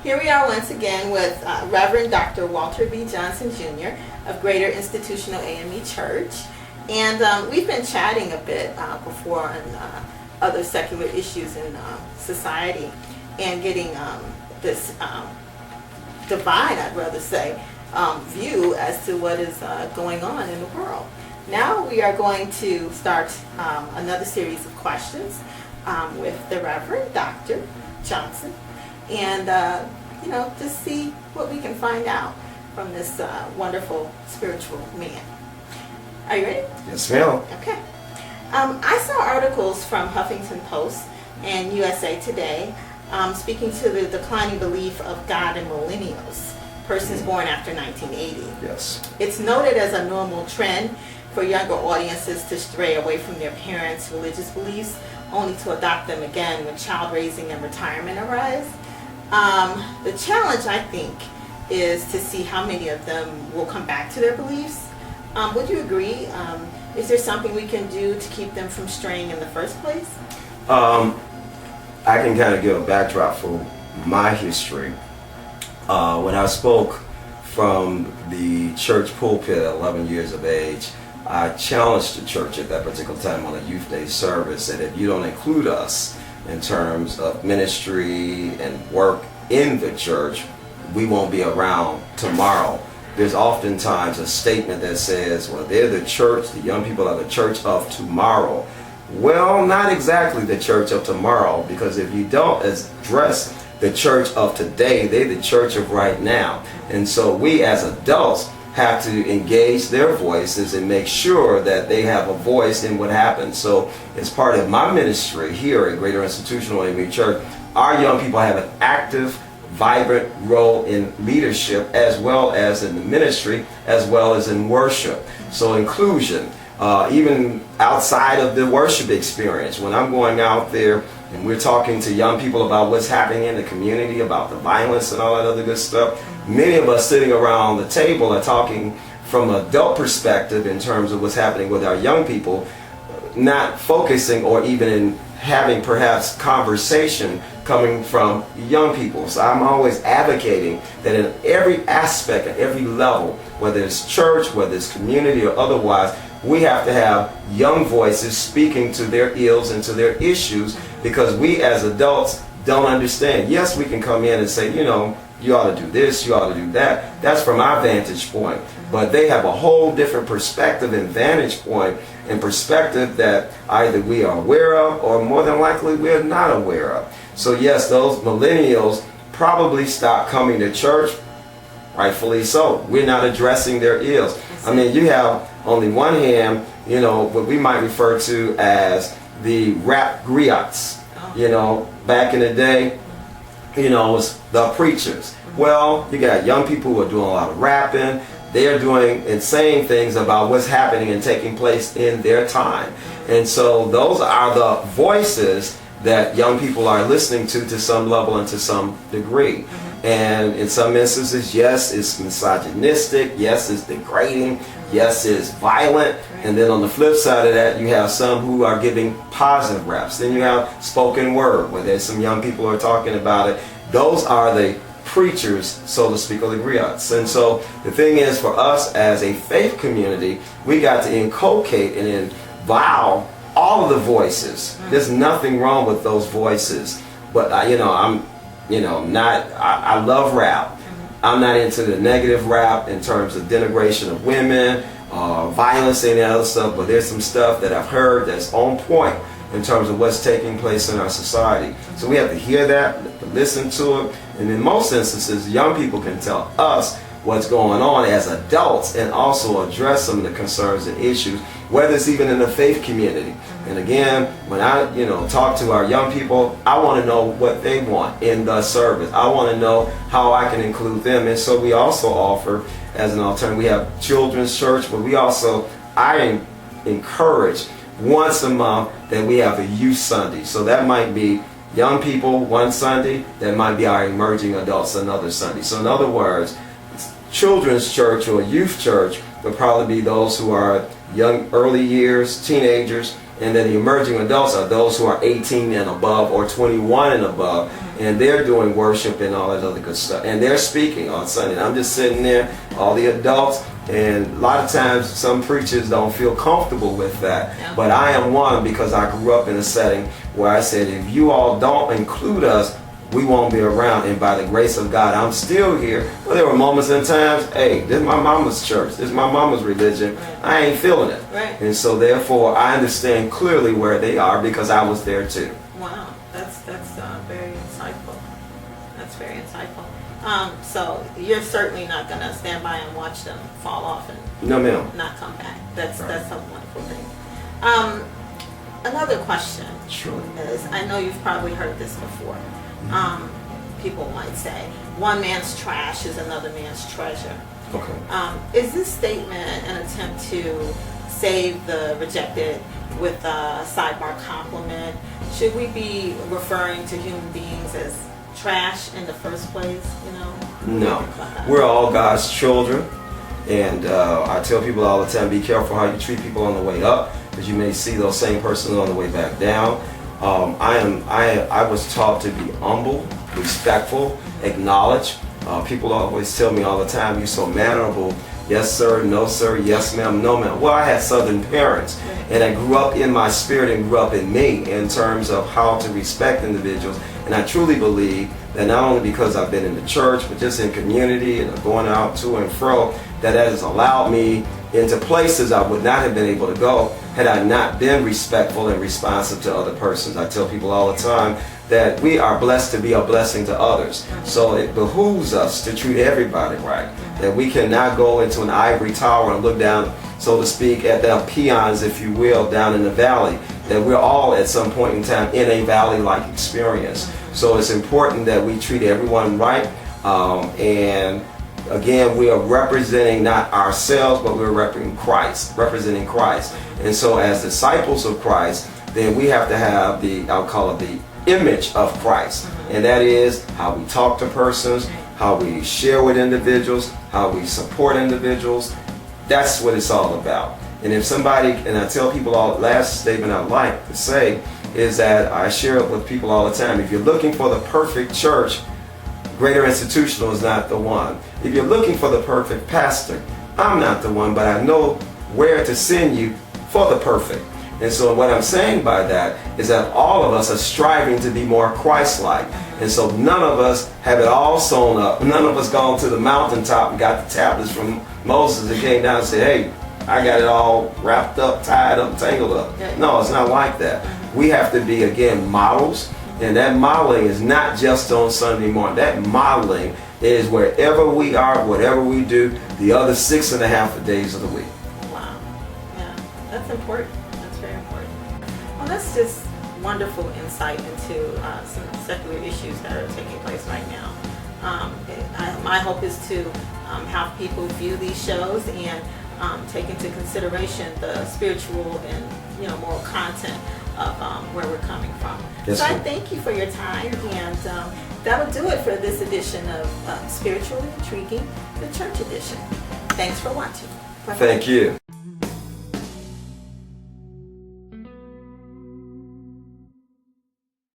Here we are once again with Reverend Dr. Walter B. Johnson Jr. of Greater Institutional AME Church. And we've been chatting a bit before on other secular issues in society and getting this divine, I'd rather say, view as to what is going on in the world. Now we are going to start another series of questions with the Reverend Dr. Johnson, and just see what we can find out from this wonderful spiritual man. Are you ready? Yes, ma'am. Okay. I saw articles from Huffington Post and USA Today speaking to the declining belief of God in millennials, persons born after 1980. Yes. It's noted as a normal trend for younger audiences to stray away from their parents' religious beliefs, only to adopt them again when child raising and retirement arise. The challenge, I think, is to see how many of them will come back to their beliefs. Would you agree? Is there something we can do to keep them from straying in the first place? I can kind of give a backdrop for my history. When I spoke from the church pulpit at 11 years of age, I challenged the church at that particular time on a youth day service that if you don't include us in terms of ministry and work in the church, we won't be around tomorrow. There's oftentimes a statement that says, well, they're the church, the young people are the church of tomorrow. Well, not exactly the church of tomorrow, because if you don't address the church of today, they're the church of right now. And so we as adults have to engage their voices and make sure that they have a voice in what happens. So as part of my ministry here at Greater Institutional AME Church, our young people have an active, vibrant role in leadership as well as in the ministry, as well as in worship. So inclusion, even outside of the worship experience, when I'm going out there and we're talking to young people about what's happening in the community, about the violence and all that other good stuff, many of us sitting around the table are talking from an adult perspective in terms of what's happening with our young people, not focusing or even in having perhaps conversation coming from young people. So I'm always advocating that in every aspect, at every level, whether it's church, whether it's community or otherwise, we have to have young voices speaking to their ills and to their issues, because we as adults don't understand. Yes, we can come in and say, you ought to do this, you ought to do that. That's from our vantage point. But they have a whole different perspective and vantage point and perspective that either we are aware of or more than likely we're not aware of. So yes, those millennials probably stopped coming to church, rightfully so. We're not addressing their ills. I mean, you have on the one hand, what we might refer to as the rap griots. Back in the day, it was the preachers. Well, you got young people who are doing a lot of rapping. They are doing and saying things about what's happening and taking place in their time. And so those are the voices that young people are listening to some level and to some degree. And in some instances, yes, it's misogynistic. Yes, it's degrading. Yes, it's violent. And then on the flip side of that, you have some who are giving positive raps. Then you have spoken word, where there's some young people who are talking about it. Those are the preachers, so to speak, or the griots. And so the thing is, for us as a faith community, we got to inculcate and involve all of the voices. There's nothing wrong with those voices. But I love rap. I'm not into the negative rap in terms of denigration of women, violence and other stuff, but there's some stuff that I've heard that's on point in terms of what's taking place in our society. So we have to hear that, to listen to it, and in most instances, young people can tell us what's going on as adults and also address some of the concerns and issues, whether it's even in the faith community. And again, when I talk to our young people, I want to know what they want in the service. I want to know how I can include them. And so we also offer, as an alternative, we have children's church, but I encourage once a month that we have a youth Sunday. So that might be young people one Sunday, that might be our emerging adults another Sunday. So in other words, children's church or youth church would probably be those who are young, early years, teenagers, And then the emerging adults are those who are 18 and above or 21 and above, and they're doing worship and all that other good stuff. And they're speaking on Sunday. And I'm just sitting there, all the adults, and a lot of times some preachers don't feel comfortable with that. Yeah. But I am one because I grew up in a setting where I said, if you all don't include us, we won't be around. And by the grace of God, I'm still here. Well, there were moments and times, hey, this is my mama's church. This is my mama's religion. I ain't feeling it. Right. And so therefore, I understand clearly where they are because I was there too. Wow, that's very insightful. That's very insightful. So you're certainly not going to stand by and watch them fall off and No, ma'am. not come back. That's Right. that's a wonderful thing. Another question Sure. is, I know you've probably heard this before. People might say, one man's trash is another man's treasure. Okay. Is this statement an attempt to save the rejected with a sidebar compliment? Should we be referring to human beings as trash in the first place? No. We're all God's children. And I tell people all the time, be careful how you treat people on the way up, because you may see those same persons on the way back down. I was taught to be humble, respectful, acknowledge. People always tell me all the time, you're so mannerable. Yes, sir. No, sir. Yes, ma'am. No, ma'am. Well, I had Southern parents, and I grew up in my spirit and grew up in me in terms of how to respect individuals. And I truly believe that not only because I've been in the church, but just in community and going out to and fro, that has allowed me into places I would not have been able to go had I not been respectful and responsive to other persons. I tell people all the time that we are blessed to be a blessing to others. So it behooves us to treat everybody right. That we cannot go into an ivory tower and look down, so to speak, at the peons, if you will, down in the valley. That we're all at some point in time in a valley-like experience. So it's important that we treat everyone right. And again, we are representing not ourselves, but we're representing Christ. And so as disciples of Christ, then we have to have I'll call it the image of Christ. And that is how we talk to persons, how we share with individuals, how we support individuals. That's what it's all about. And if somebody, and I tell people last statement I'd like to say is that I share it with people all the time. If you're looking for the perfect church, Greater Institutional is not the one. If you're looking for the perfect pastor, I'm not the one, but I know where to send you for the perfect. And so what I'm saying by that is that all of us are striving to be more Christ-like. And so none of us have it all sewn up. None of us gone to the mountaintop and got the tablets from Moses and came down and said, hey, I got it all wrapped up, tied up, tangled up. No, it's not like that. We have to be, again, models. And that modeling is not just on Sunday morning. That modeling is wherever we are, whatever we do, the other 6.5 days of the week. Wow. Yeah, that's important. That's very important. Well, that's just wonderful insight into some secular issues that are taking place right now. My hope is to have people view these shows and take into consideration the spiritual and moral content of where we're coming from. Yes, so I ma'am. thank you for your time, and that will do it for this edition of Spiritually Intriguing, the Church Edition. Thanks for watching. Bye-bye. Thank you.